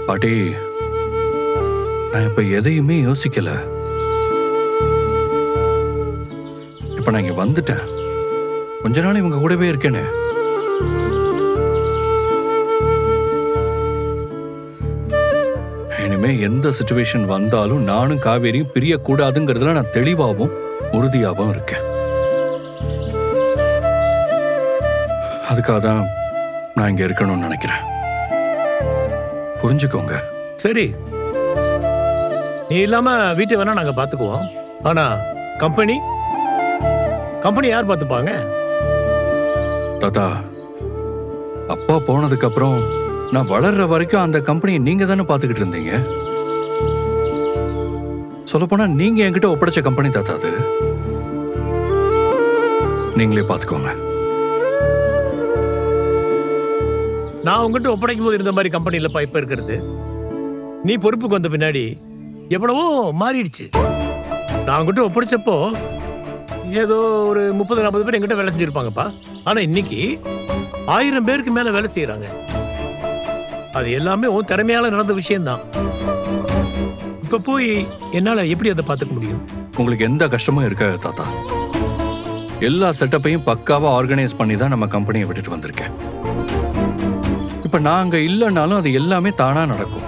பாட்டி, நான் இப்ப எதையுமே யோசிக்கல. இப்ப நான் இங்க வந்துட்டேன். கொஞ்ச நாள் இவங்க கூடவே இருக்கேனே. இனிமே எந்த சிச்சுவேஷன் வந்தாலும் நானும் காவேரியும் பிரியக்கூடாதுங்கிறதுல நான் தெளிவாகவும் உறுதியாகவும் இருக்கேன். அதுக்காக தான் நான் இங்க இருக்கணும்னு நினைக்கிறேன். புரிஞ்சுக்கோங்க. சரி, நீ இல்லாம வீட்டை வேணா நாங்க பாத்துக்குவோம். ஆனா கம்பெனி யார் பாத்துப்பாங்க? தாத்தா, அப்பா போனதுக்கு அப்புறம் நான் வளர்ற வரைக்கும் அந்த கம்பெனியை நீங்க தானே பாத்துக்கிட்டு இருந்தீங்க. சொல்லப்போனா நீங்க என்கிட்ட ஒப்படைச்ச கம்பெனி தாத்தா அது. நீங்களே பாத்துக்கோங்க. நான் உங்ககிட்ட ஒப்படைக்கும் போது இருந்த மாதிரி கம்பெனி இல்லப்பா இப்ப இருக்கிறது. நீ பொறுப்புக்கு வந்த பின்னாடி எவ்வளவோ மாறிடுச்சு. நான் உங்ககிட்ட ஒப்படைச்சப்போ ஏதோ ஒரு 30-40 பேர் எங்கிட்ட வேலை செஞ்சிருப்பாங்கப்பா. ஆனா இன்னைக்கு 1000 பேருக்கு மேல வேலை செய்யறாங்க. அது எல்லாமே உன் திறமையால நடந்த விஷயம்தான். இப்ப போய் என்னால எப்படி அதை பார்த்துக்க முடியும்? உங்களுக்கு எந்த கஷ்டமும் இருக்காது தாத்தா. எல்லா செட்டப்பையும் பக்காவா ஆர்கனைஸ் பண்ணி தான் நம்ம கம்பெனியை விட்டுட்டு வந்திருக்கேன். இப்ப நான் அங்க இல்லைன்னாலும் அது எல்லாமே தானா நடக்கும்.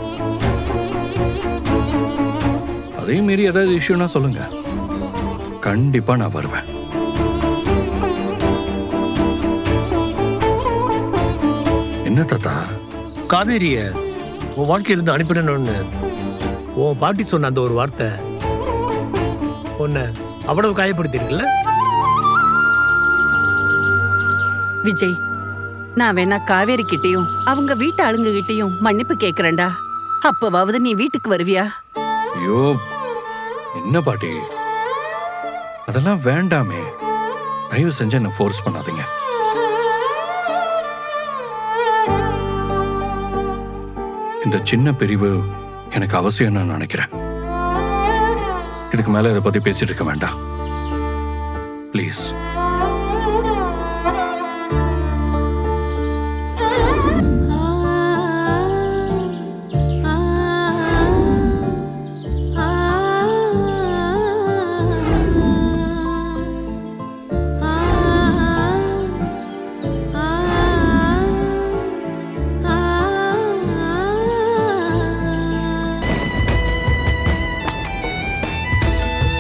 அதே மீறி ஏதாவது இஷ்யூனா சொல்லுங்க, கண்டிப்பா நான் வருவேன். என்ன தாத்தா? காவேரிய உன் வாழ்க்கையிலிருந்து அனுப்பிடணும்னு உன் பாட்டி சொன்ன அந்த ஒரு வார்த்தை உன்னை அவ்வளவு காயப்படுத்திருக்குல்ல? விஜய், நான் வேணா காவேரி கிட்டயும் அவங்க வீட்டு ஆளுங்க கிட்டயும் மன்னிப்பு கேக்குறேன்டா. அப்பவாவது நீ வீட்டுக்கு வருவியா? ஐயோ, என்ன பாட்டி, அதெல்லாம் வேண்டாமே. தயவு செஞ்சு என்ன ஃபோர்ஸ் பண்ணாதீங்க. இந்த சின்ன பிரிவு எனக்கு அவசியம் நான் நினைக்கிறேன். இதுக்கு மேல இதை பத்தி பேசிட்டு இருக்க வேண்டாம். ப்ளீஸ்.